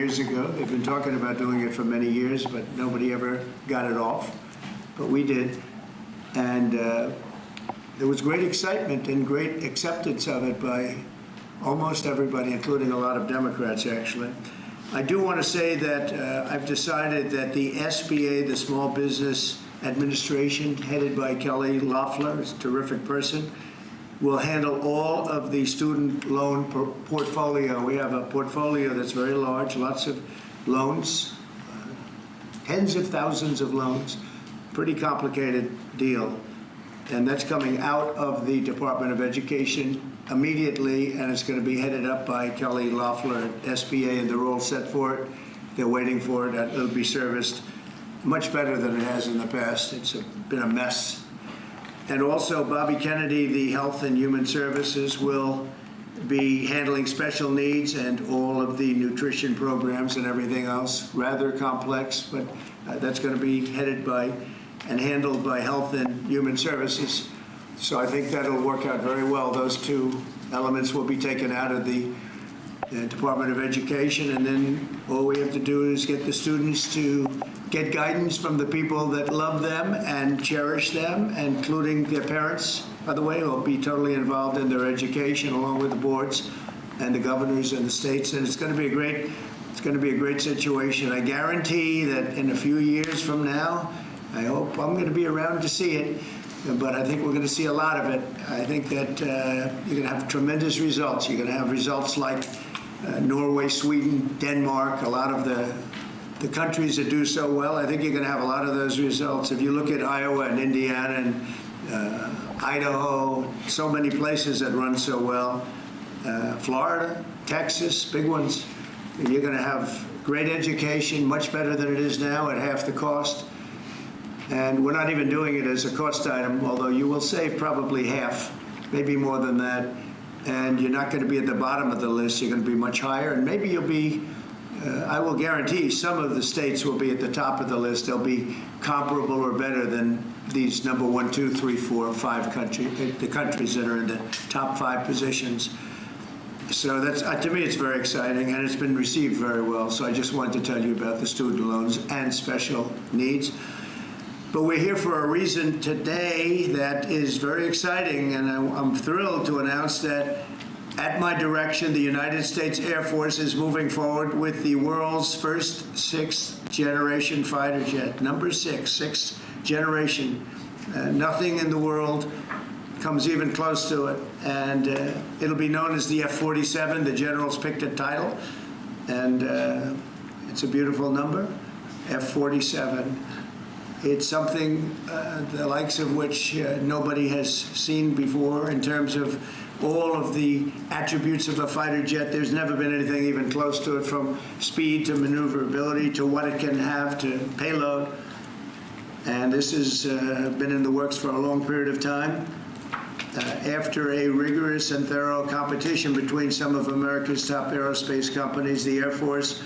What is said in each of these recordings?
years ago. They've been talking about doing it for many years, but nobody ever got it off. But we did. And there was great excitement and great acceptance of it by almost everybody, including a lot of Democrats, actually. I do want to say that I've decided that the SBA, the Small Business Administration, headed by Kelly Loeffler, who's a terrific person, will handle all of the student loan portfolio. We have a portfolio that's very large, lots of loans, tens of thousands of loans, pretty complicated deal. And that's coming out of the Department of Education immediately, and it's going to be headed up by Kelly Loeffler at SBA, and they're all set for it. They're waiting for it. It'll be serviced much better than it has in the past. It's been a mess. And also, Bobby Kennedy, the Health and Human Services, will be handling special needs and all of the nutrition programs and everything else. Rather complex, but that's going to be headed by and handled by Health and Human Services. So I think that'll work out very well. Those two elements will be taken out of the Department of Education, and then all we have to do is get the students to get guidance from the people that love them and cherish them, including their parents, by the way, who will be totally involved in their education, along with the boards and the governors and the states. And it's going to be a great situation. I guarantee that in a few years from now, I hope I'm going to be around to see it, but I think we're going to see a lot of it. I think that you're going to have tremendous results. You're going to have results like Norway, Sweden, Denmark, a lot of the countries that do so well. I think you're going to have a lot of those results. If you look at Iowa and Indiana and Idaho, so many places that run so well, Florida, Texas, big ones, you're going to have great education, much better than it is now at half the cost. And we're not even doing it as a cost item, although you will save probably half, maybe more than that. And you're not going to be at the bottom of the list. You're going to be much higher. And maybe you'll be, I will guarantee some of the states will be at the top of the list. They'll be comparable or better than these number 1, 2, 3, 4, 5 countries, the countries that are in the top 5 positions. So that's, to me, it's very exciting, and it's been received very well. So I just wanted to tell you about the student loans and special needs. But we're here for a reason today that is very exciting, and I'm thrilled to announce that at my direction, the United States Air Force is moving forward with the world's first 6th generation fighter jet. Number 6, 6th generation. Nothing in the world comes even close to it. And it'll be known as the F-47. The generals picked a title, and it's a beautiful number, F-47. It's something the likes of which nobody has seen before in terms of all of the attributes of a fighter jet. There's never been anything even close to it, from speed to maneuverability to what it can have to payload. And this has been in the works for a long period of time. After a rigorous and thorough competition between some of America's top aerospace companies, the Air Force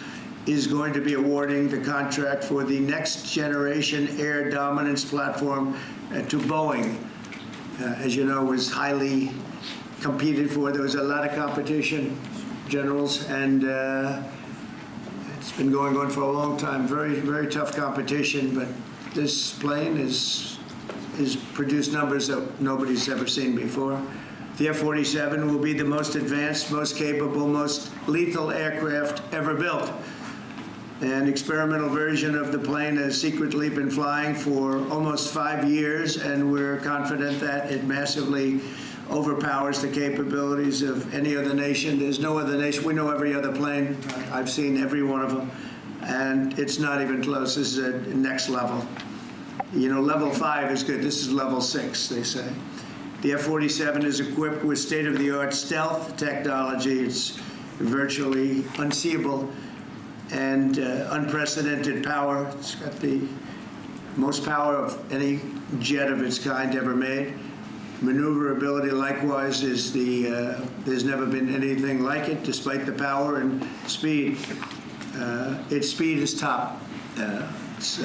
is going to be awarding the contract for the next generation air dominance platform to Boeing. As you know, was highly competed for. There was a lot of competition, generals, and it's been going on for a long time. Very, very tough competition, but this plane is produced numbers that nobody's ever seen before. The F-47 will be the most advanced, most capable, most lethal aircraft ever built. An experimental version of the plane has secretly been flying for almost 5 years, and we're confident that it massively overpowers the capabilities of any other nation. There's no other nation. We know every other plane. I've seen every one of them, and it's not even close. This is a next level. You know, level 5 is good. This is level 6, they say. The F-47 is equipped with state-of-the-art stealth technology. It's virtually unseeable and unprecedented power. It's got the most power of any jet of its kind ever made. Maneuverability, likewise, is there's never been anything like it, despite the power and speed. Its speed is top. It's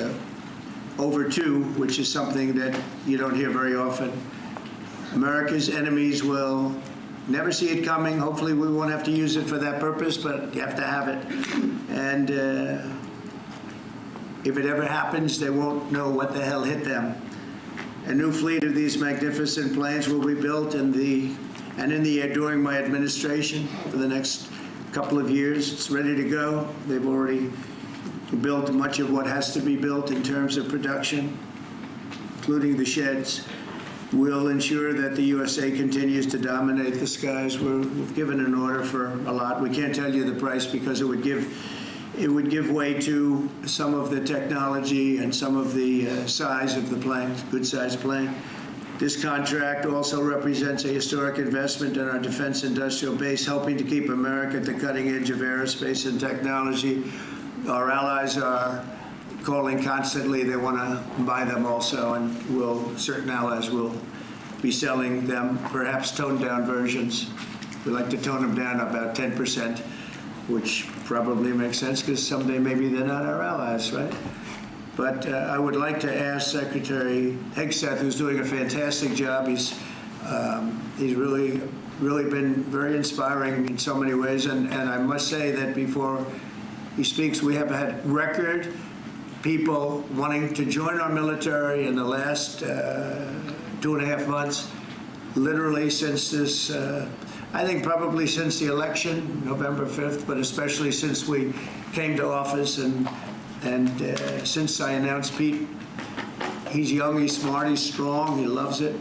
over 2, which is something that you don't hear very often. America's enemies will never see it coming. Hopefully we won't have to use it for that purpose, but you have to have it. And if it ever happens, they won't know what the hell hit them. A new fleet of these magnificent planes will be built in the air during my administration for the next couple of years. It's ready to go. They've already built much of what has to be built in terms of production, including the sheds. We'll ensure that the USA continues to dominate the skies. We've given an order for a lot. We can't tell you the price because it would give way to some of the technology and some of the size of the plane, good-sized plane. This contract also represents a historic investment in our defense industrial base, helping to keep America at the cutting edge of aerospace and technology. Our allies are calling constantly. They want to buy them also, and certain allies will be selling them, perhaps toned-down versions. We like to tone them down about 10%, which probably makes sense because someday maybe they're not our allies, right? But I would like to ask Secretary Hegseth, who's doing a fantastic job. He's really been very inspiring in so many ways. And I must say that before he speaks, we have had record people wanting to join our military in the last 2.5 months, literally since this, I think probably since the election, November 5th, but especially since we came to office and since I announced Pete. He's young, he's smart, he's strong, he loves it,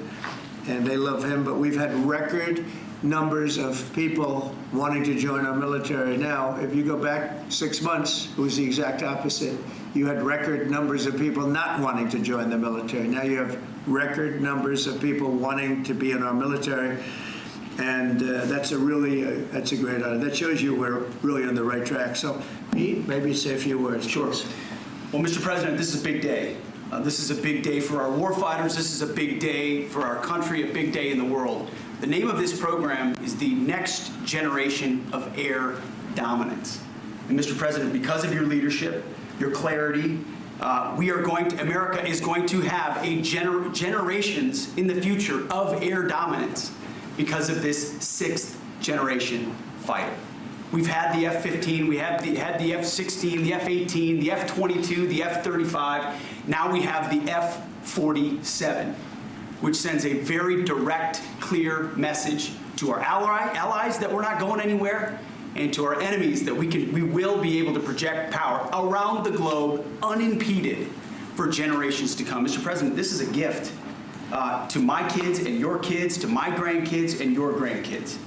and they love him. But we've had record numbers of people wanting to join our military. Now, if you go back 6 months, it was the exact opposite. You had record numbers of people not wanting to join the military. Now you have record numbers of people wanting to be in our military. And that's a great honor. That shows you we're really on the right track. So, Pete, maybe say a few words. Sure. Well, Mr. President, this is a big day. This is a big day for our warfighters. This is a big day for our country, a big day in the world. The name of this program is the Next Generation of Air Dominance. And Mr. President, because of your leadership, your clarity, America is going to have generations in the future of air dominance because of this 6th generation fighter. We've had the F-15, we had the F-16, the F-18, the F-22, the F-35. Now we have the F-47, which sends a very direct, clear message to our allies that we're not going anywhere, and to our enemies that we will be able to project power around the globe unimpeded for generations to come. Mr. President, this is a gift to my kids and your kids, to my grandkids and your grandkids.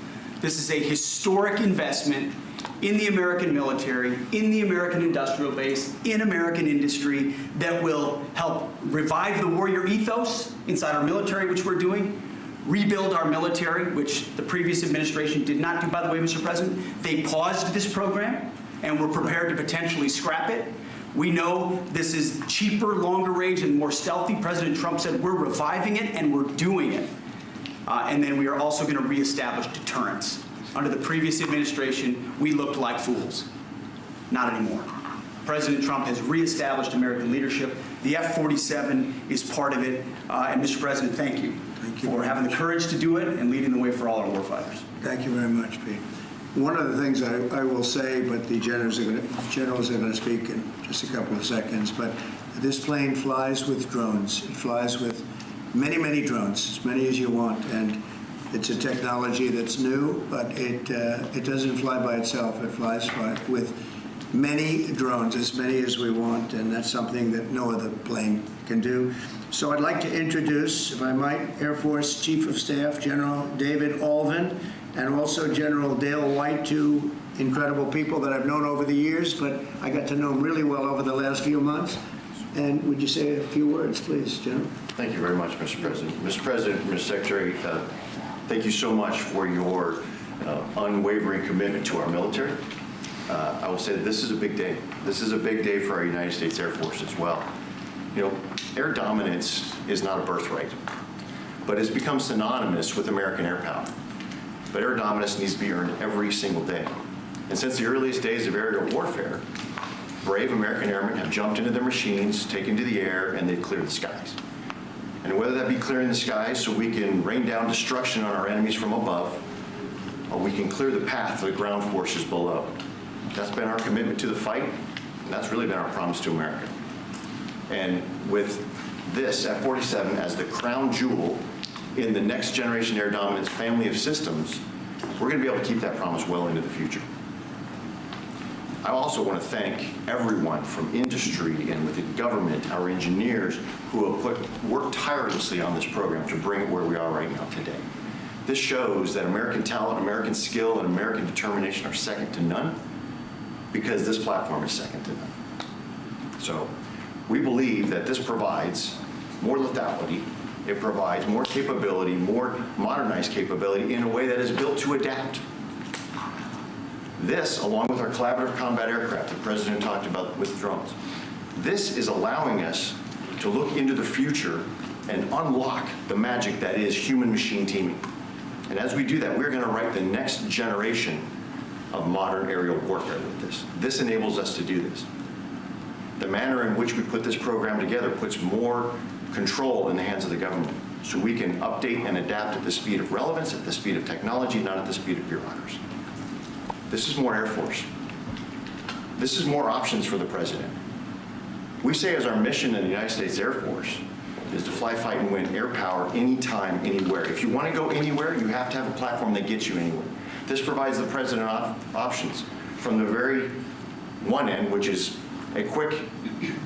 This is a historic investment in the American military, in the American industrial base, in American industry that will help revive the warrior ethos inside our military, which we're doing, rebuild our military, which the previous administration did not do, by the way, Mr. President. They paused this program and were prepared to potentially scrap it. We know this is cheaper, longer range, and more stealthy. President Trump said we're reviving it and we're doing it. And then we are also going to reestablish deterrence. Under the previous administration, we looked like fools. Not anymore. President Trump has reestablished American leadership. The F-47 is part of it. And Mr. President, thank you for having the courage to do it and leading the way for all our warfighters. Thank you very much, Pete. One of the things I will say, but the generals are going to speak in just a couple of seconds, but this plane flies with drones. It flies with many, many drones, as many as you want, and it's a technology that's new, but it doesn't fly by itself. It flies with many drones, as many as we want, and that's something that no other plane can do. So I'd like to introduce, if I might, Air Force Chief of Staff General David Alvin, and also General Dale White, two incredible people that I've known over the years, but I got to know them really well over the last few months. And would you say a few words, please, General? Thank you very much, Mr. President. Mr. President, Mr. Secretary, thank you so much for your unwavering commitment to our military. I will say that this is a big day. This is a big day for our United States Air Force as well. You know, air dominance is not a birthright, but it's become synonymous with American air power. But air dominance needs to be earned every single day. And since the earliest days of aerial warfare, brave American airmen have jumped into their machines, taken to the air, and they've cleared the skies. And whether that be clearing the skies so we can rain down destruction on our enemies from above, we can clear the path for the ground forces below. That's been our commitment to the fight, and that's really been our promise to America. And with this F-47 as the crown jewel in the next generation air dominance family of systems, we're going to be able to keep that promise well into the future. I also want to thank everyone from industry and with the government, our engineers, who have worked tirelessly on this program to bring it where we are right now today. This shows that American talent, American skill, and American determination are second to none, because this platform is second to none. So we believe that this provides more lethality, it provides more capability, more modernized capability in a way that is built to adapt. This, along with our collaborative combat aircraft the President talked about with drones, this is allowing us to look into the future and unlock the magic that is human-machine teaming. And as we do that, we're going to write the next generation of modern aerial warfare with this. This enables us to do this. The manner in which we put this program together puts more control in the hands of the government, so we can update and adapt at the speed of relevance, at the speed of technology, not at the speed of bureaucracy. This is more Air Force. This is more options for the President. We say as our mission in the United States Air Force is to fly, fight, and win air power anytime, anywhere. If you want to go anywhere, you have to have a platform that gets you anywhere. This provides the President options from the very one end, which is a quick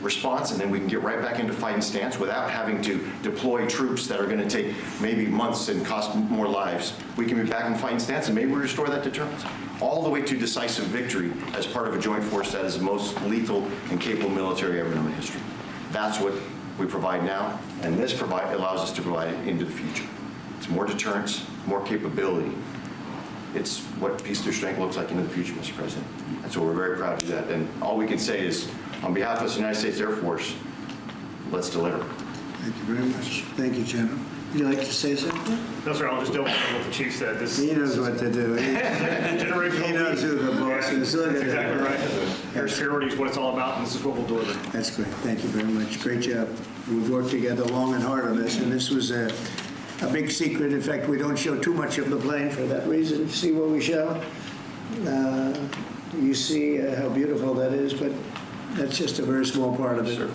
response, and then we can get right back into fighting stance without having to deploy troops that are going to take maybe months and cost more lives. We can be back in fighting stance, and maybe we restore that deterrence. All the way to decisive victory as part of a joint force that is the most lethal and capable military ever known in history. That's what we provide now, and this allows us to provide it into the future. It's more deterrence, more capability. It's what peace through strength looks like into the future, Mr. President. And so we're very proud to do that. And all we can say is, on behalf of the United States Air Force, let's deliver. Thank you very much. Thank you, General. Would you like to say something? No, sir, I'll just double check what the chief said. He knows what to do. He knows who the boss is. Look That's at exactly that. right. Air security is what it's all about, and this is what we'll deliver. That's great. Thank you very much. Great job. We've worked together long and hard on this, and this was a big secret. In fact, we don't show too much of the plane for that reason. See what we show? You see how beautiful that is, but that's just a very small part of it. Sure.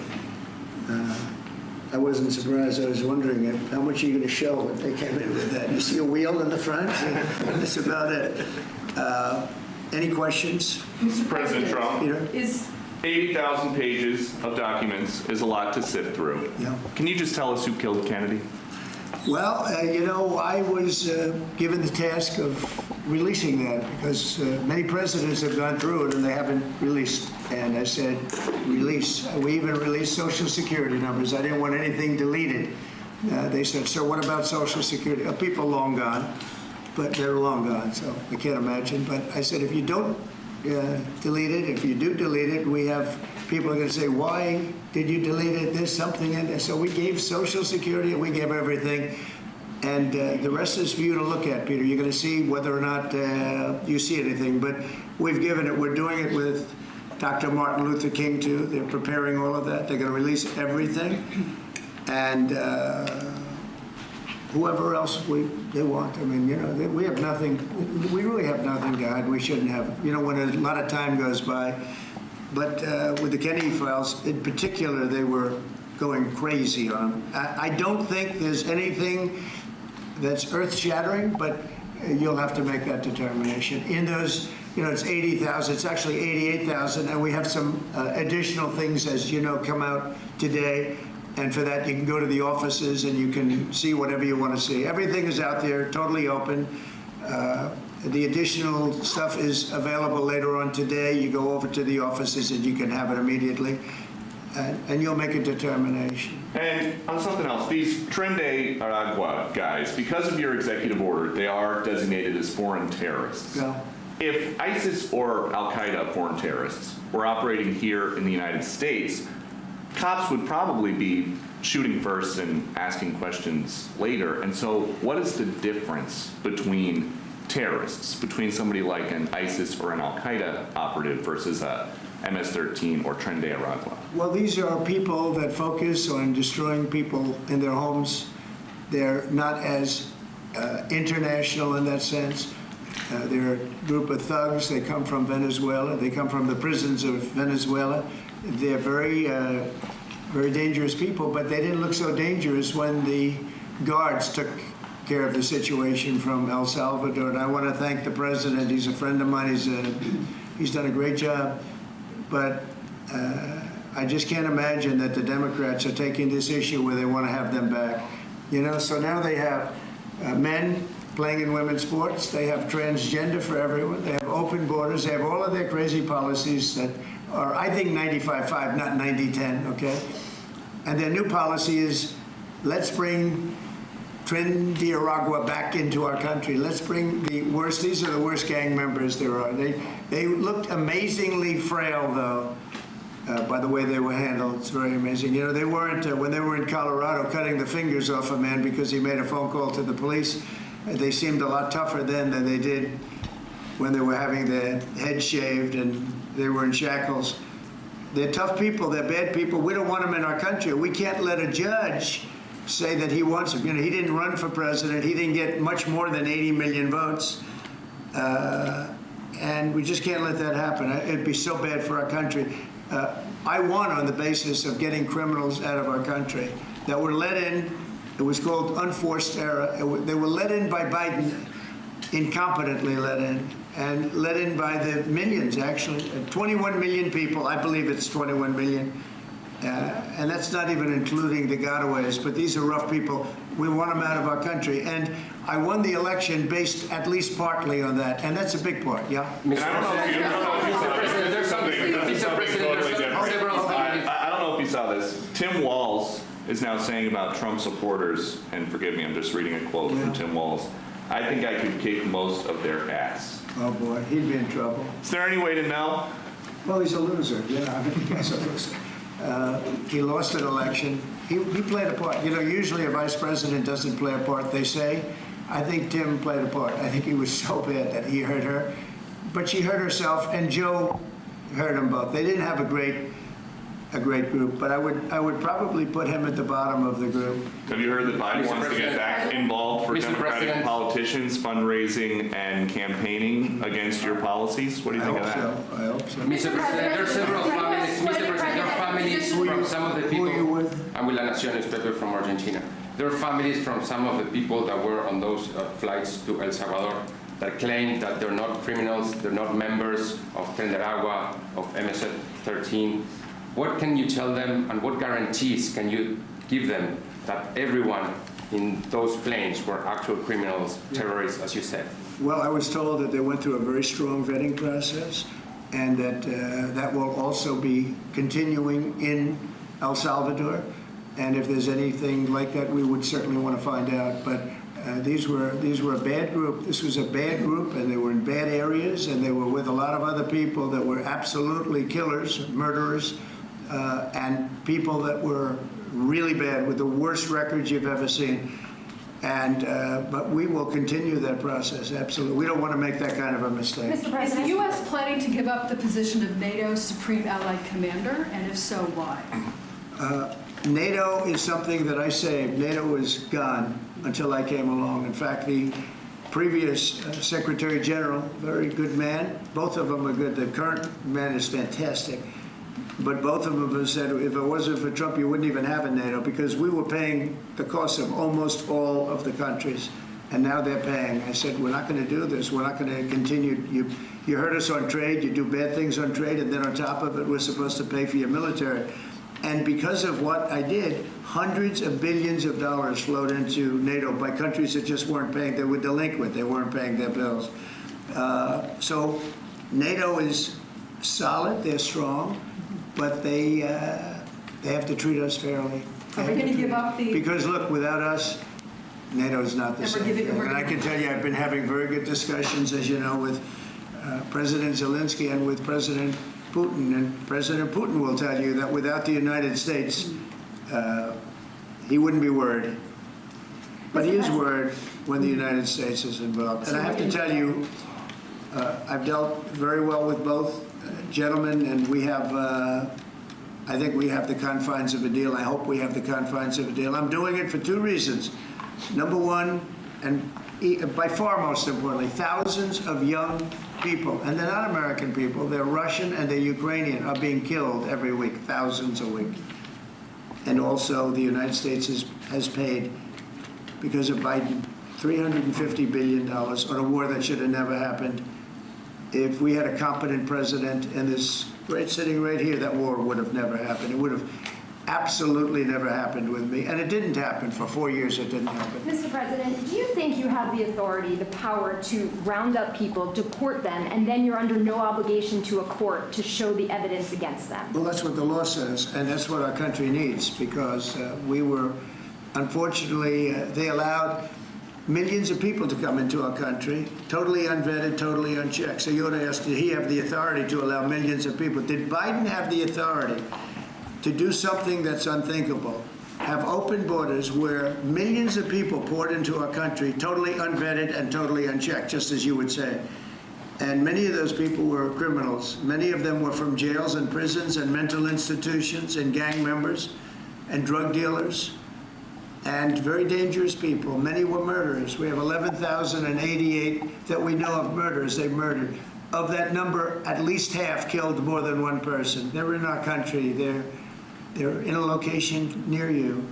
I wasn't surprised. I was wondering how much are you going to show if they came in with that. You see a wheel in the front? That's about it. Any questions? Mr. President Trump, Peter? is 80,000 pages of documents is a lot to sift through. Yeah. Can you just tell us who killed Kennedy? Well, I was given the task of releasing that because many presidents have gone through it and they haven't released. And I said, release. We even released Social Security numbers. I didn't want anything deleted. They said, so what about Social Security? People long gone, but they're long gone, so I can't imagine. But I said, if you don't delete it, if you do delete it, we have people are going to say, why did you delete it? There's something in there. So we gave Social Security, we gave everything. And the rest is for you to look at, Peter. You're going to see whether or not you see anything. But we've given it. We're doing it with Dr. Martin Luther King, too. They're preparing all of that. They're going to release everything. And whoever else they want. I mean, we have nothing. We really have nothing to hide. We shouldn't have. When a lot of time goes by. But with the Kennedy files, in particular, they were going crazy on them. I don't think there's anything that's earth-shattering, but you'll have to make that determination. In those, it's 80,000. It's actually 88,000, and we have some additional things, as you know, come out today. And for that, you can go to the offices and you can see whatever you want to see. Everything is out there, totally open. The additional stuff is available later on today. You go over to the offices and you can have it immediately. And you'll make a determination. And on something else, these Tren de Aragua guys, because of your executive order, they are designated as foreign terrorists. Yeah. If ISIS or Al-Qaeda foreign terrorists were operating here in the United States, cops would probably be shooting first and asking questions later. And so what is the difference between terrorists, between somebody like an ISIS or an Al-Qaeda operative versus a MS-13 or Tren de Aragua? Well, these are people that focus on destroying people in their homes. They're not as international in that sense. They're a group of thugs. They come from Venezuela. They come from the prisons of Venezuela. They're very, very dangerous people, but they didn't look so dangerous when the guards took care of the situation from El Salvador. And I want to thank the president. He's a friend of mine. He's done a great job. But I just can't imagine that the Democrats are taking this issue where they want to have them back. You know, so now they have men playing in women's sports. They have transgender for everyone. They have open borders. They have all of their crazy policies that are, I think, 95-5, not 90-10, okay? And their new policy is, let's bring Trinidad back into our country. Let's bring the worst. These are the worst gang members there are. They looked amazingly frail, though. By the way they were handled, it's very amazing. You know, they weren't, when they were in Colorado cutting the fingers off a man because he made a phone call to the police, they seemed a lot tougher then than they did when they were having their head shaved and they were in shackles. They're tough people, they're bad people. We don't want them in our country. We can't let a judge say that he wants them. You know, he didn't run for president. He didn't get much more than 80 million votes. And we just can't let that happen. It'd be so bad for our country. I won on the basis of getting criminals out of our country that were let in. It was called unforced error. They were let in by Biden, incompetently let in, and let in by the millions, actually. 21 million people. I believe it's 21 million. And that's not even including the gotaways, but these are rough people. We want them out of our country. And I won the election based at least partly on that. And that's a big part, yeah? And I don't know if you saw this. Tim Walz is now saying about Trump supporters, and forgive me, I'm just reading a quote from Tim Walz, I think I could kick most of their ass. Oh, boy, he'd be in trouble. Is there any way to know? Well, he's a loser, yeah, I mean, he's a loser. He lost an election. He played a part. You know, usually a vice president doesn't play a part, they say. I think Tim played a part. I think he was so bad that he hurt her. But she hurt herself, and Joe hurt them both. They didn't have a great group, but I would probably put him at the bottom of the group. Have you heard that Biden wants to get back involved for Democratic politicians, fundraising and campaigning against your policies? What do you think of that? I hope so. Mr. President, there are several families. Mr. President, there are families from some of the people. Who are you with? I'm with La Nación newspaper from Argentina. There are families from some of the people that were on those flights to El Salvador that claim that they're not criminals, they're not members of Trinidad, of MS-13. What can you tell them, and what guarantees can you give them that everyone in those planes were actual criminals, terrorists, as you said? Well, I was told that they went through a very strong vetting process, and that that will also be continuing in El Salvador. And if there's anything like that, we would certainly want to find out. But these were a bad group. This was a bad group, and they were in bad areas, and they were with a lot of other people that were absolutely killers, murderers, and people that were really bad with the worst records you've ever seen. And but we will continue that process, absolutely. We don't want to make that kind of a mistake. Mr. President, is the U.S. planning to give up the position of NATO's Supreme Allied Commander? And if so, why? NATO is something that I saved. NATO was gone until I came along. In fact, the previous Secretary General, very good man. Both of them are good. The current man is fantastic. But both of them have said, if it wasn't for Trump, you wouldn't even have a NATO, because we were paying the cost of almost all of the countries. And now they're paying. I said, we're not going to do this. We're not going to continue. You hurt us on trade. You do bad things on trade. And then on top of it, we're supposed to pay for your military. And because of what I did, hundreds of billions of dollars flowed into NATO by countries that just weren't paying. They were delinquent. They weren't paying their bills. So NATO is solid. They're strong. But they have to treat us fairly. Are we going to give up the... Because, look, without us, NATO is not the same. And I can tell you, I've been having very good discussions, as you know, with President Zelensky and with President Putin. And President Putin will tell you that without the United States, he wouldn't be worried. But he is worried when the United States is involved. And I have to tell you, I've dealt very well with both gentlemen, and we have, I think we have the confines of a deal. I hope we have the confines of a deal. I'm doing it for two reasons. Number one, and by far most importantly, thousands of young people, and they're not American people, they're Russian and they're Ukrainian, are being killed every week, thousands a week. And also the United States has paid, because of Biden, $350 billion on a war that should have never happened. If we had a competent president and this sitting right here, that war would have never happened. It would have absolutely never happened with me. And it didn't happen. For 4 years, it didn't happen. Mr. President, do you think you have the authority, the power to round up people, deport them, and then you're under no obligation to a court to show the evidence against them? Well, that's what the law says, and that's what our country needs, because we were, unfortunately, they allowed millions of people to come into our country, totally unvetted, totally unchecked. So you ought to ask, did he have the authority to allow millions of people? Did Biden have the authority to do something that's unthinkable, have open borders where millions of people poured into our country, totally unvetted and totally unchecked, just as you would say? And many of those people were criminals. Many of them were from jails and prisons and mental institutions and gang members and drug dealers and very dangerous people. Many were murderers. We have 11,088 that we know of murderers they murdered. Of that number, at least half killed more than one person. They're in our country. They're in a location near you.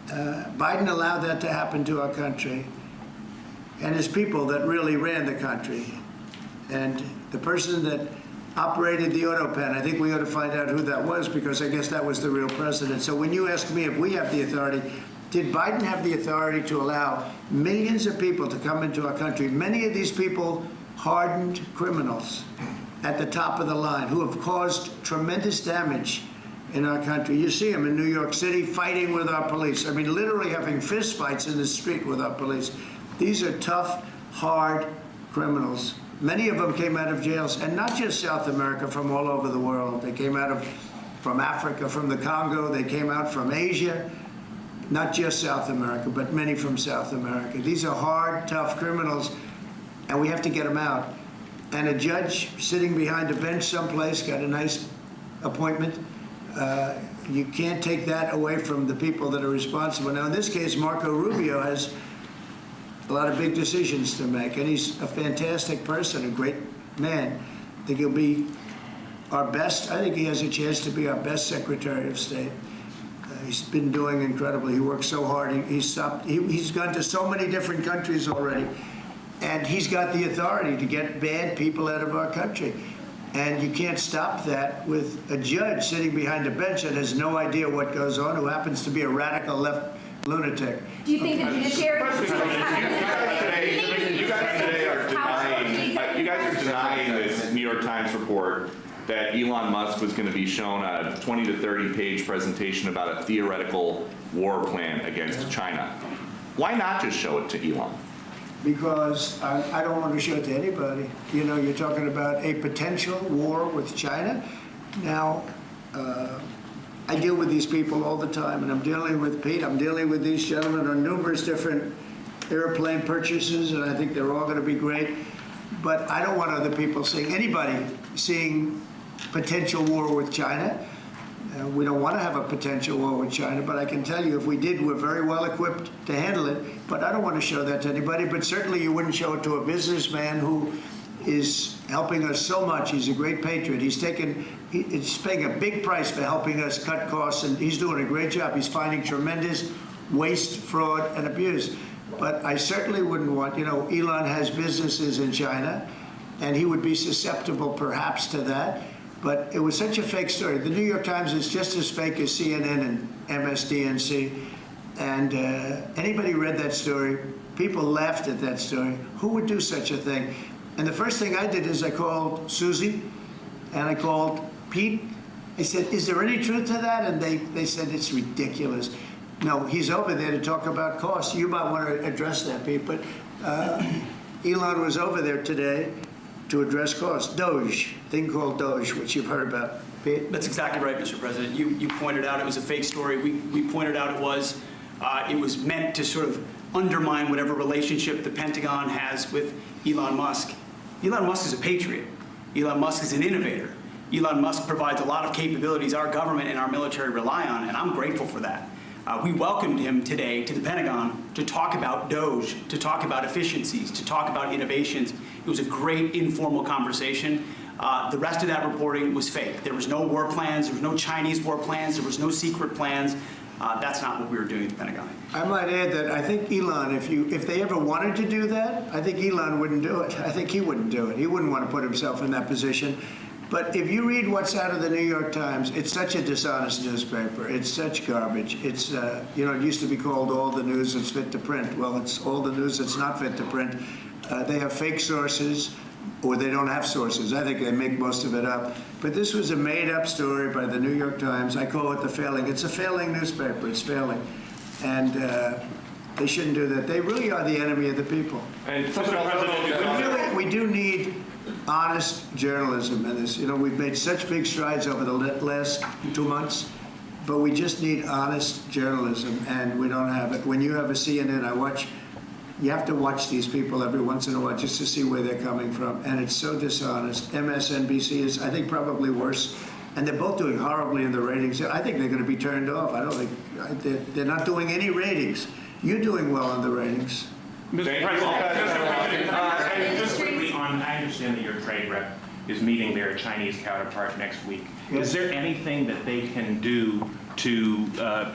Biden allowed that to happen to our country. And his people that really ran the country. And the person that operated the auto pen, I think we ought to find out who that was, because I guess that was the real president. So when you ask me if we have the authority, did Biden have the authority to allow millions of people to come into our country? Many of these people hardened criminals at the top of the line who have caused tremendous damage in our country. You see them in New York City fighting with our police. I mean, literally having fist fights in the street with our police. These are tough, hard criminals. Many of them came out of jails, and not just South America, from all over the world. They came out from Africa, from the Congo. They came out from Asia, not just South America, but many from South America. These are hard, tough criminals, and we have to get them out. And a judge sitting behind a bench someplace got a nice appointment. You can't take that away from the people that are responsible. Now, in this case, Marco Rubio has a lot of big decisions to make, and he's a fantastic person, a great man. I think he'll be our best. I think he has a chance to be our best Secretary of State. He's been doing incredibly. He works so hard. He's gone to so many different countries already, and he's got the authority to get bad people out of our country. And you can't stop that with a judge sitting behind a bench that has no idea what goes on, who happens to be a radical left lunatic. Do you think the judiciary... You guys are denying this New York Times report that Elon Musk was going to be shown a 20 to 30 page presentation about a theoretical war plan against China. Why not just show it to Elon? Because I don't want to show it to anybody. You know, you're talking about a potential war with China. Now, I deal with these people all the time, and I'm dealing with Pete. I'm dealing with these gentlemen on numerous different airplane purchases, and I think they're all going to be great. But I don't want other people anybody seeing potential war with China. We don't want to have a potential war with China, but I can tell you if we did, we're very well equipped to handle it. But I don't want to show that to anybody. But certainly you wouldn't show it to a businessman who is helping us so much. He's a great patriot. He's paying a big price for helping us cut costs, and he's doing a great job. He's finding tremendous waste, fraud, and abuse. But I certainly wouldn't want, Elon has businesses in China, and he would be susceptible perhaps to that. But it was such a fake story. The New York Times is just as fake as CNN and MSDNC. And anybody read that story, people laughed at that story. Who would do such a thing? And the first thing I did is I called Susie and I called Pete. I said, is there any truth to that? And they said, it's ridiculous. No, he's over there to talk about costs. You might want to address that, Pete. But Elon was over there today to address costs. Doge, thing called Doge, which you've heard about. Pete? That's exactly right, Mr. President. You pointed out it was a fake story. We pointed out it was meant to sort of undermine whatever relationship the Pentagon has with Elon Musk. Elon Musk is a patriot. Elon Musk is an innovator. Elon Musk provides a lot of capabilities our government and our military rely on, and I'm grateful for that. We welcomed him today to the Pentagon to talk about DOGE, to talk about efficiencies, to talk about innovations. It was a great informal conversation. The rest of that reporting was fake. There was no war plans, there was no Chinese war plans, there was no secret plans. That's not what we were doing at the Pentagon. I might add that I think Elon, if they ever wanted to do that, I think Elon wouldn't do it. I think he wouldn't do it. He wouldn't want to put himself in that position. But if you read what's out of the New York Times, it's such a dishonest newspaper. It's such garbage. It's, it used to be called all the news that's fit to print. Well, it's all the news that's not fit to print. They have fake sources, or they don't have sources. I think they make most of it up. But this was a made-up story by the New York Times. I call it the failing. It's a failing newspaper. It's failing. And they shouldn't do that. They really are the enemy of the people. And Mr. President, We do need honest journalism in this. We've made such big strides over the last 2 months, but we just need honest journalism, and we don't have it. When you have a CNN, you have to watch these people every once in a while just to see where they're coming from, and it's so dishonest. MSNBC is, I think, probably worse, and they're both doing horribly in the ratings. I think they're going to be turned off. I don't think they're not doing any ratings. You're doing well in the ratings. Mr. President, Just quickly on, I understand that your trade rep is meeting their Chinese counterpart next week. Yes. Is there anything that they can do to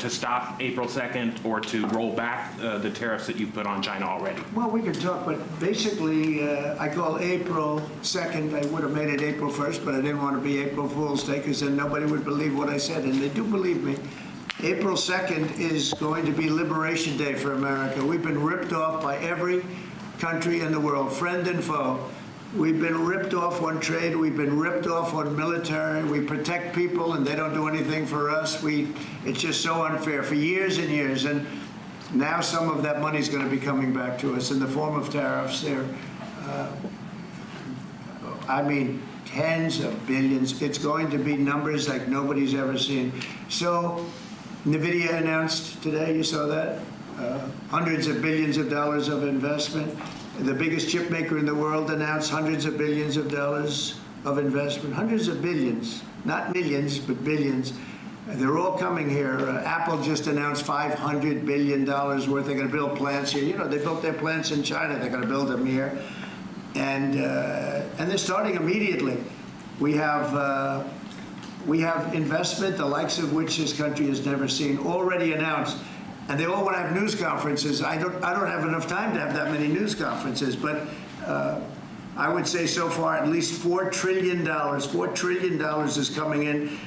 stop April 2nd or to roll back the tariffs that you've put on China already? Well, we could talk, but basically, I call April 2nd. I would have made it April 1st, but I didn't want to be April Fool's Day because then nobody would believe what I said, and they do believe me. April 2nd is going to be Liberation Day for America. We've been ripped off by every country in the world, friend and foe. We've been ripped off on trade. We've been ripped off on military. We protect people, and they don't do anything for us. It's just so unfair for years and years. And now some of that money is going to be coming back to us in the form of tariffs. Tens of billions. It's going to be numbers like nobody's ever seen. So NVIDIA announced today, you saw that? Hundreds of billions of dollars of investment. The biggest chip maker in the world announced hundreds of billions of dollars of investment. Hundreds of billions, not millions, but billions. They're all coming here. Apple just announced $500 billion worth. They're going to build plants here. They built their plants in China. They're going to build them here. And they're starting immediately. We have investment, the likes of which this country has never seen, already announced. And they all want to have news conferences. I don't have enough time to have that many news conferences, but I would say so far at least $4 trillion. $4 trillion is coming in.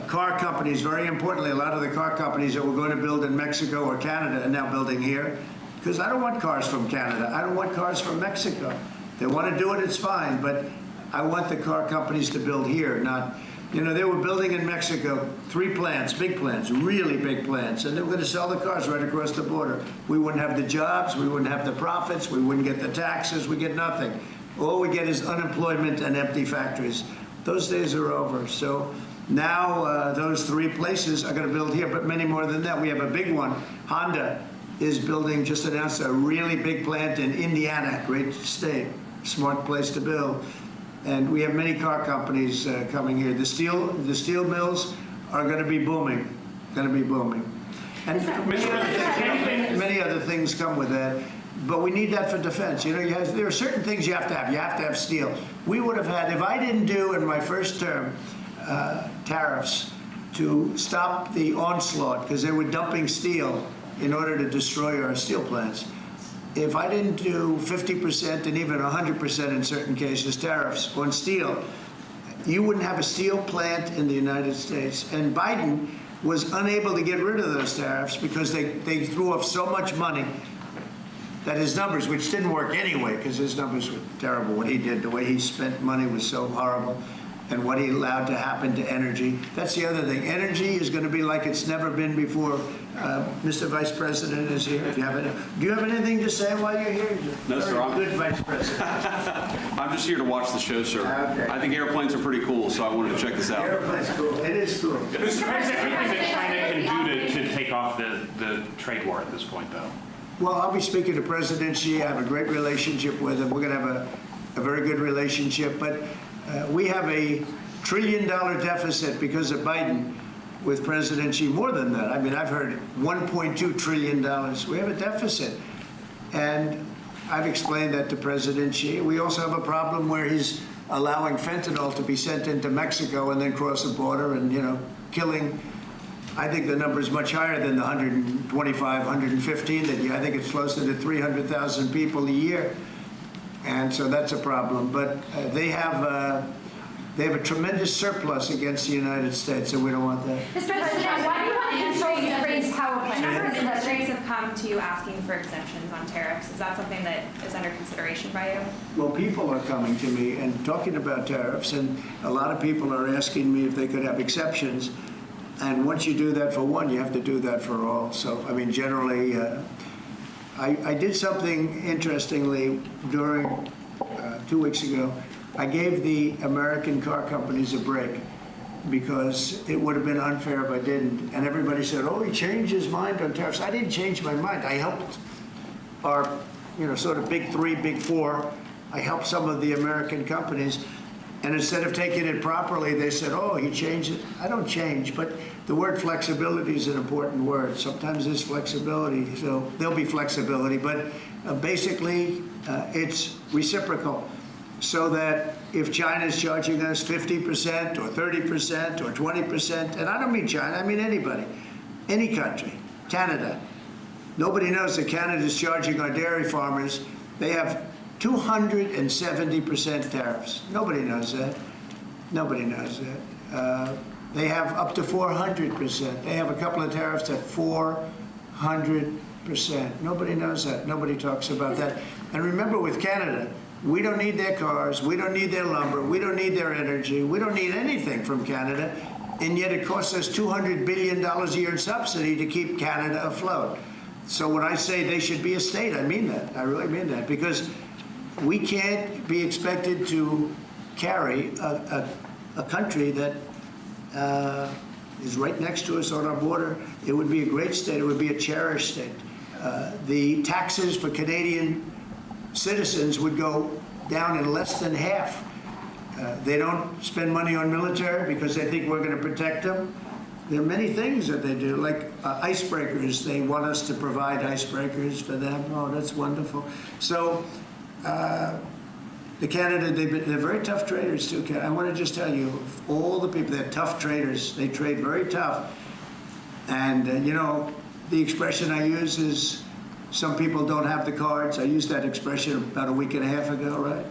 Car companies, very importantly, a lot of the car companies that were going to build in Mexico or Canada are now building here. Because I don't want cars from Canada. I don't want cars from Mexico. They want to do it, it's fine, but I want the car companies to build here, not... they were building in Mexico 3 plants, big plants, really big plants, and they were going to sell the cars right across the border. We wouldn't have the jobs, we wouldn't have the profits, we wouldn't get the taxes, we get nothing. All we get is unemployment and empty factories. Those days are over. So now those 3 places are going to build here, but many more than that. We have a big one. Honda is building, just announced a really big plant in Indiana, great state, smart place to build. And we have many car companies coming here. The steel mills are going to be booming, And many other things come with that. But we need that for defense. There are certain things you have to have. You have to have steel. We would have had, if I didn't do in my first term tariffs to stop the onslaught, because they were dumping steel in order to destroy our steel plants. If I didn't do 50% and even 100% in certain cases tariffs on steel, you wouldn't have a steel plant in the United States. And Biden was unable to get rid of those tariffs because they threw off so much money that his numbers, which didn't work anyway because his numbers were terrible, what he did, the way he spent money was so horrible, and what he allowed to happen to energy. That's the other thing. Energy is going to be like it's never been before. Mr. Vice President is here. Do you have anything to say while you're here? No, sir. I'm Good Vice President. I'm just here to watch the show, sir. Okay. I think airplanes are pretty cool, so I wanted to check this out. Airplane's cool. It is cool. Mr. President, anything that China can do to take off the trade war at this point, though? Well, I'll be speaking to President Xi. I have a great relationship with him. We're going to have a very good relationship. But we have a $1 trillion deficit because of Biden. with President Xi, more than that. I mean, I've heard $1.2 trillion. We have a deficit. And I've explained that to President Xi. We also have a problem where he's allowing fentanyl to be sent into Mexico and then cross the border and, killing. I think the number is much higher than the 125, 115 that I think it's closer to 300,000 people a year. And so that's a problem. But they have a tremendous surplus against the United States, and we don't want that. Mr. President, why do you want to control Ukraine's power plant? Members of the States have come to you asking for exemptions on tariffs. Is that something that is under consideration by you? Well, people are coming to me and talking about tariffs, and a lot of people are asking me if they could have exceptions. And once you do that for one, you have to do that for all. So, I mean, generally, I did something interestingly during 2 weeks ago. I gave the American car companies a break because it would have been unfair if I didn't. And everybody said, oh, he changed his mind on tariffs. I didn't change my mind. I helped our, sort of big three, big four. I helped some of the American companies. And instead of taking it properly, they said, oh, he changed it. I don't change, but the word flexibility is an important word. Sometimes there's flexibility, so there'll be flexibility. But basically, it's reciprocal. So that if China's charging us 50% or 30% or 20%, and I don't mean China, I mean anybody, any country, Canada. Nobody knows that Canada's charging our dairy farmers. They have 270% tariffs. Nobody knows that. Nobody knows that. They have up to 400%. They have a couple of tariffs at 400%. Nobody knows that. Nobody talks about that. And remember, with Canada, we don't need their cars, we don't need their lumber, we don't need their energy, we don't need anything from Canada, and yet it costs us $200 billion a year in subsidy to keep Canada afloat. So when I say they should be a state, I mean that. I really mean that, because we can't be expected to carry a country that is right next to us on our border. It would be a great state. It would be a cherished state. The taxes for Canadian citizens would go down in less than half. They don't spend money on military because they think we're going to protect them. There are many things that they do, like icebreakers. They want us to provide icebreakers for them. Oh, that's wonderful. So the Canada, they're very tough traders too. I want to just tell you, all the people, they're tough traders. They trade very tough. And, the expression I use is, some people don't have the cards. I used that expression about a week and a half ago, right?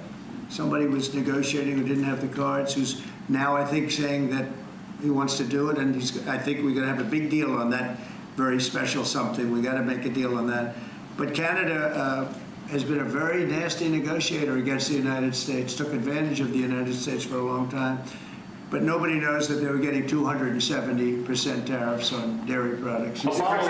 Somebody was negotiating who didn't have the cards, who's now, I think, saying that he wants to do it, and I think we're going to have a big deal on that very special something. We got to make a deal on that. But Canada has been a very nasty negotiator against the United States, took advantage of the United States for a long time. But nobody knows that they were getting 270% tariffs on dairy products. Follow up on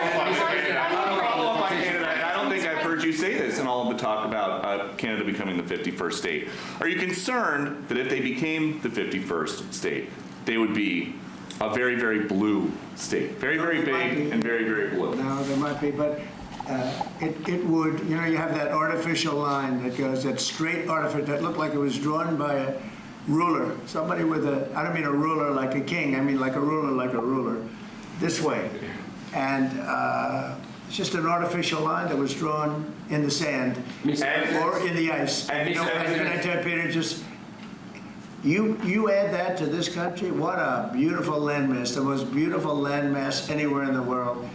Canada. I don't think I've heard you say this in all of the talk about Canada becoming the 51st state. Are you concerned that if they became the 51st state, they would be a very, very blue state? Very, very big and very, very blue. No, there might be, but it would, you have that artificial line that goes, that straight artificial, that looked like it was drawn by a ruler. Somebody with I don't mean a ruler like a king, I mean like a ruler, this way. And it's just an artificial line that was drawn in the sand or in the ice. And can I tell you, Peter, just, you add that to this country, what a beautiful landmass, the most beautiful landmass anywhere in the world.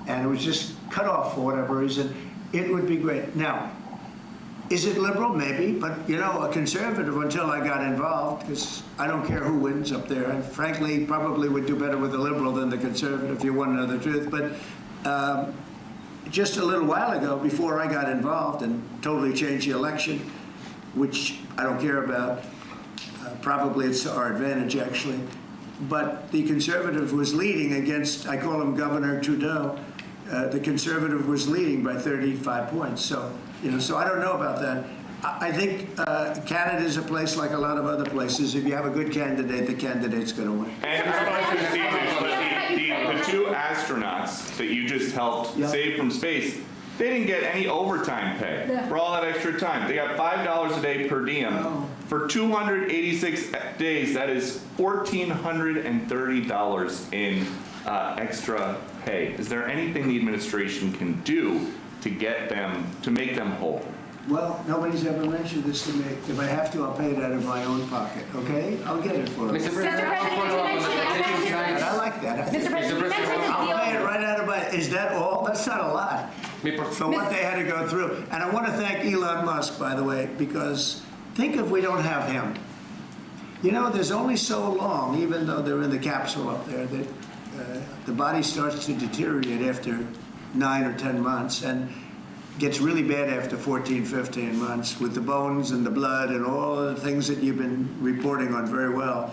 And it was just cut off for whatever reason. It would be great. Now, is it liberal? Maybe, but a conservative until I got involved, because I don't care who wins up there. I frankly probably would do better with the liberal than the conservative, if you want to know the truth. But just a little while ago, before I got involved and totally changed the election, which I don't care about, probably it's to our advantage actually, but the conservative was leading against, I call him Governor Trudeau, the conservative was leading by 35 points. So, so I don't know about that. I think Canada is a place like a lot of other places. If you have a good candidate, the candidate's going to win. And the two astronauts that you just helped save from space, they didn't get any overtime pay for all that extra time. They got $5 a day per diem. For 286 days, that is $1,430 in extra pay. Is there anything the administration can do to get them, to make them whole? Well, nobody's ever mentioned this to me. If I have to, I'll pay it out of my own pocket, okay? I'll get it for them. Mr. Mr. President, you mentioned I like that. Mr. President, you mentioned a I'll pay it deal. right out of my, is that all? That's not a lot for what they had to go through. And I want to thank Elon Musk, by the way, because think if we don't have him. You know, there's only so long, even though they're in the capsule up there, that the body starts to deteriorate after 9 or 10 months and gets really bad after 14, 15 months with the bones and the blood and all the things that you've been reporting on very well.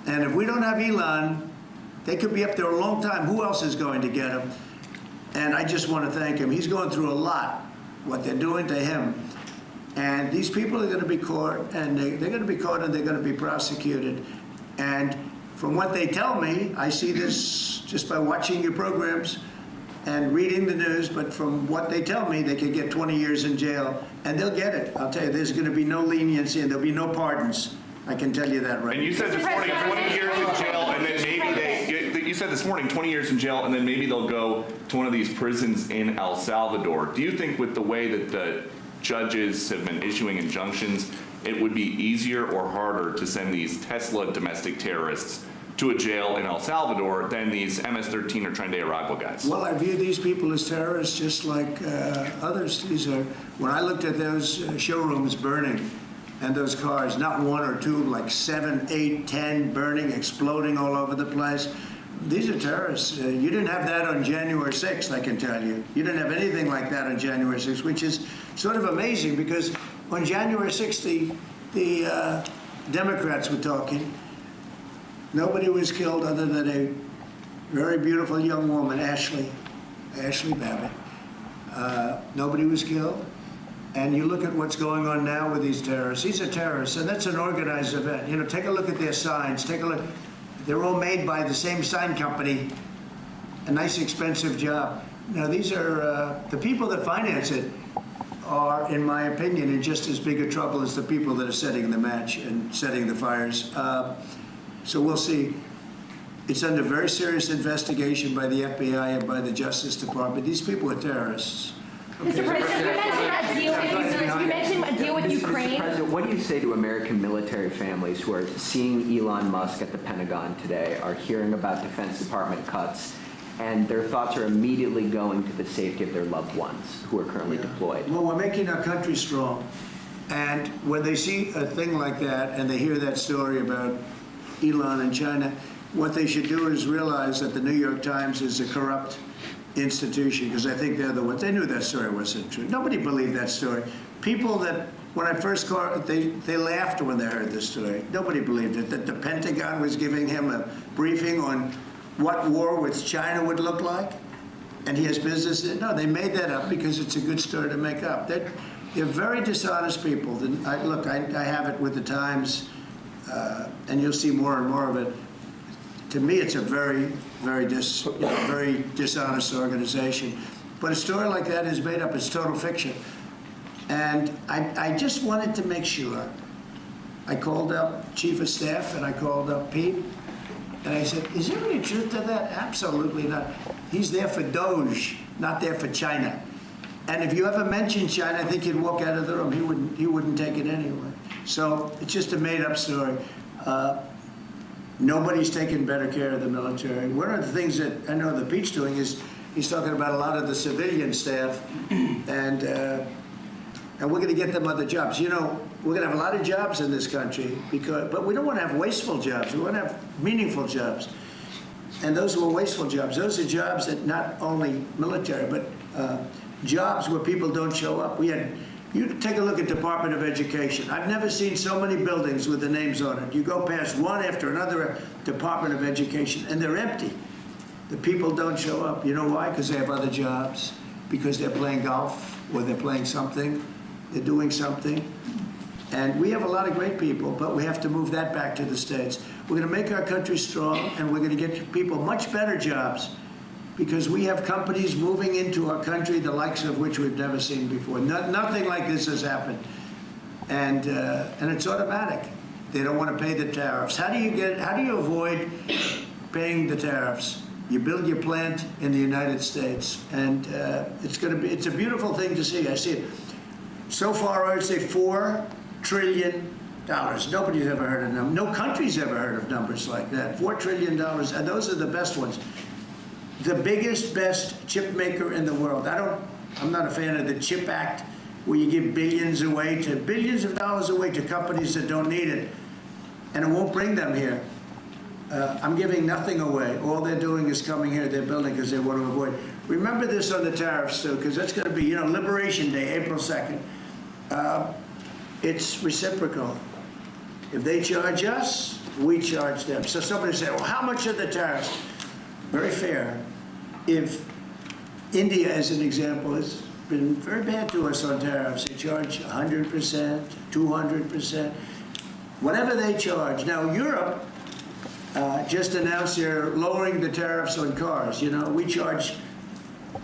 And if we don't have Elon, they could be up there a long time. Who else is going to get him? And I just want to thank him. He's going through a lot, what they're doing to him. And these people are going to be caught, and they're going to be caught, and they're going to be prosecuted. And from what they tell me, I see this just by watching your programs and reading the news, but from what they tell me, they could get 20 years in jail, and they'll get it. I'll tell you, there's going to be no leniency, and there'll be no pardons. I can tell you that right And you said this morning 20 years in jail, and then maybe you said this morning 20 years in jail, and then maybe they'll go to one of these prisons in El Salvador. Do you think with the way that the judges have been issuing injunctions, it would be easier or harder to send these Tesla domestic terrorists to a jail in El Salvador than these MS-13 or Tren de Aragua guys? Well, I view these people as terrorists just like others. These are, when I looked at those showrooms burning and those cars, not one or two, like 7, 8, 10 burning, exploding all over the place. These are terrorists. You didn't have that on January 6th, I can tell you. You didn't have anything like that on January 6th, which is sort of amazing because on January 6th, the Democrats were talking. Nobody was killed other than a very beautiful young woman, Ashley Babbitt. Nobody was killed. And you look at what's going on now with these terrorists. These are terrorists, and that's an organized event. You know, take a look at their signs. Take a look. They're all made by the same sign company. A nice, expensive job. Now, these are the people that finance it are, in my opinion, in just as big a trouble as the people that are setting the match and setting the fires. So we'll see. It's under very serious investigation by the FBI and by the Justice Department. These people are terrorists. Mr. President, you mentioned a deal with Ukraine. Mr. President, what do you say to American military families who are seeing Elon Musk at the Pentagon today, are hearing about Defense Department cuts, and their thoughts are immediately going to the safety of their loved ones who are currently deployed? Well, we're making our country strong. And when they see a thing like that and they hear that story about Elon and China, what they should do is realize that the New York Times is a corrupt institution, because I think they're the ones. They knew that story wasn't true. Nobody believed that story. People that, when I first called, they laughed when they heard this story. Nobody believed it, that the Pentagon was giving him a briefing on what war with China would look like, and he has business. No, they made that up because it's a good story to make up. They're very dishonest people. Look, I have it with the Times, and you'll see more and more of it. To me, it's a very, very dishonest organization. But a story like that is made up. It's total fiction. And I just wanted to make sure. I called up Chief of Staff and I called up Pete. And I said, is there any truth to that? Absolutely not. He's there for Doge, not there for China. And if you ever mention China, I think he'd walk out of the room. He wouldn't take it anyway. So it's just a made-up story. Nobody's taking better care of the military. One of the things that I know that Pete's doing is he's talking about a lot of the civilian staff, and we're going to get them other jobs. You know, we're going to have a lot of jobs in this country, but we don't want to have wasteful jobs. We want to have meaningful jobs. And those who are wasteful jobs, those are jobs that not only military, but jobs where people don't show up. You take a look at Department of Education. I've never seen so many buildings with the names on it. You go past one after another Department of Education, and they're empty. The people don't show up. You know why? Because they have other jobs, because they're playing golf, or they're playing something, they're doing something. And we have a lot of great people, but we have to move that back to the States. We're going to make our country strong, and we're going to get people much better jobs, because we have companies moving into our country, the likes of which we've never seen before. Nothing like this has happened. and it's automatic. They don't want to pay the tariffs. How do you avoid paying the tariffs? You build your plant in the United States, and it's a beautiful thing to see. I see it. So far, I would say $4 trillion. Nobody's ever heard of them. No country's ever heard of numbers like that. $4 trillion, and those are the best ones. The biggest, best chip maker in the world. I'm not a fan of the CHIP Act, where you give billions of dollars away to companies that don't need it, and it won't bring them here. I'm giving nothing away. All they're doing is coming here. They're building because they want to avoid. Remember this on the tariffs, too, because that's going to be, Liberation Day, April 2nd. It's reciprocal. If they charge us, we charge them. So somebody said, well, how much are the tariffs? Very fair. If India, as an example, has been very bad to us on tariffs. They charge 100%, 200%, whatever they charge. Now, Europe just announced they're lowering the tariffs on cars. We charge,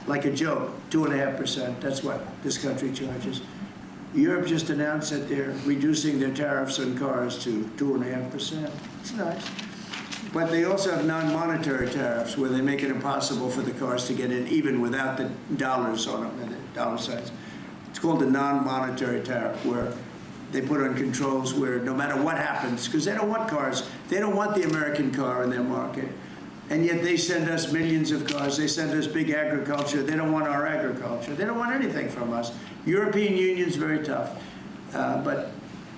like a joke, 2.5%. That's what this country charges. Europe just announced that they're reducing their tariffs on cars to 2.5%. It's nice. But they also have non-monetary tariffs where they make it impossible for the cars to get in even without the dollars on them and the dollar signs. It's called a non-monetary tariff, where they put on controls where no matter what happens, because they don't want cars, they don't want the American car in their market. And yet they send us millions of cars. They send us big agriculture. They don't want our agriculture. They don't want anything from us. European Union's very tough. But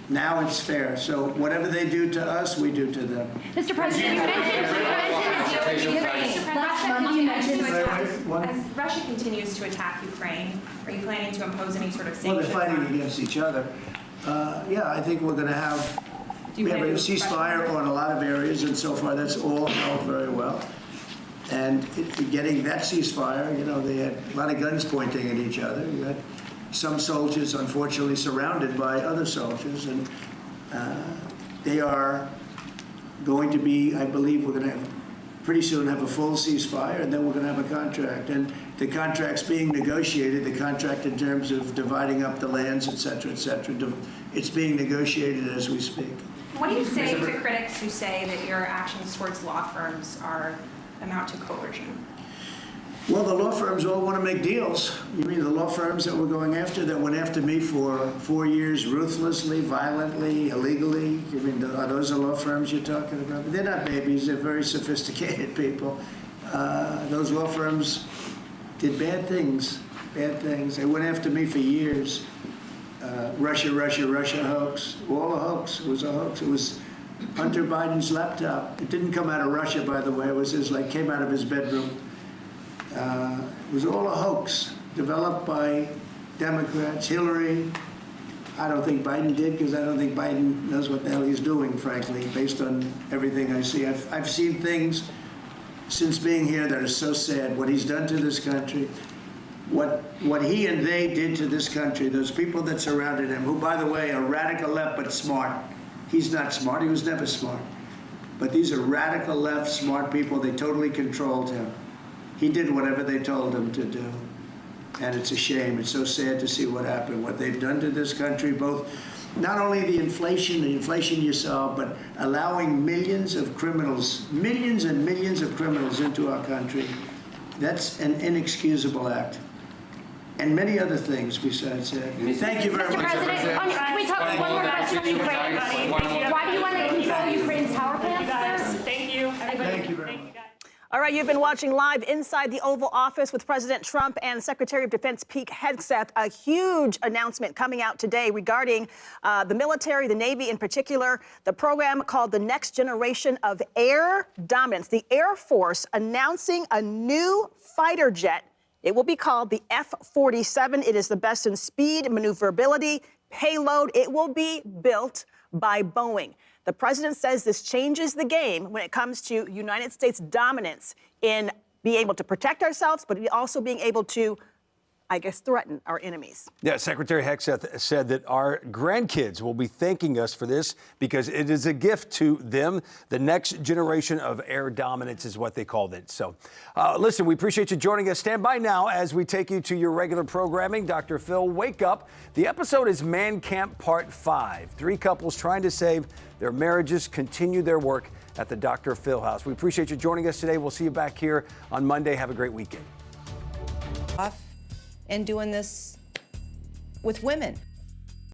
now it's fair. So whatever they do to us, we do to them. Mr. President, you mentioned as Russia continues to attack Ukraine, are you planning to impose any sort of sanctions? Well, they're fighting against each other. Yeah, I think we're going to have we have a ceasefire on a lot of areas, and so far that's all held very well. And getting that ceasefire, they had a lot of guns pointing at each other. You had some soldiers, unfortunately, surrounded by other soldiers, and they are going to be, I believe, we're going to pretty soon have a full ceasefire, and then we're going to have a contract. And the contract's being negotiated, the contract in terms of dividing up the lands, et cetera, it's being negotiated as we speak. What do you say to critics who say that your actions towards law firms amount to coercion? Well, the law firms all want to make deals. You mean the law firms that were going after, that went after me for 4 years, ruthlessly, violently, illegally? You mean, are those the law firms you're talking about? They're not babies. They're very sophisticated people. Those law firms did bad things. They went after me for years. Russia hoax. All a hoax. It was a hoax. It was Hunter Biden's laptop. It didn't come out of Russia, by the way. It was came out of his bedroom. It was all a hoax, developed by Democrats. Hillary, I don't think Biden did, because I don't think Biden knows what the hell he's doing, frankly, based on everything I see. I've seen things since being here that are so sad, what he's done to this country, what he and they did to this country, those people that surrounded him, who, by the way, are radical left but smart. He's not smart. He was never smart. But these are radical left, smart people. They totally controlled him. He did whatever they told him to do. And it's a shame. It's so sad to see what happened, what they've done to this country, both not only the inflation you saw, but allowing millions and millions of criminals into our country. That's an inexcusable act. And many other things besides that. Thank you very much. Mr. President, can we talk one more question on Ukraine? Why do you want to control Ukraine's power plants, sir? Thank you. Thank you very much. All right, you've been watching live inside the Oval Office with President Trump and Secretary of Defense Pete Hegseth. A huge announcement coming out today regarding the military, the Navy in particular, the program called the Next Generation of Air Dominance. The Air Force announcing a new fighter jet. It will be called the F-47. It is the best in speed, maneuverability, payload. It will be built by Boeing. The president says this changes the game when it comes to United States dominance in being able to protect ourselves, but also being able to I guess, threaten our enemies. Yeah, Secretary Hegseth said that our grandkids will be thanking us for this because it is a gift to them. The next generation of air dominance is what they called it. So, listen, we appreciate you joining us. Stand by now as we take you to your regular programming. Dr. Phil, wake up. The episode is Man Camp Part 5. 3 couples trying to save their marriages continue their work at the Dr. Phil house. We appreciate you joining us today. We'll see you back here on Monday. Have a great weekend. And doing this with women.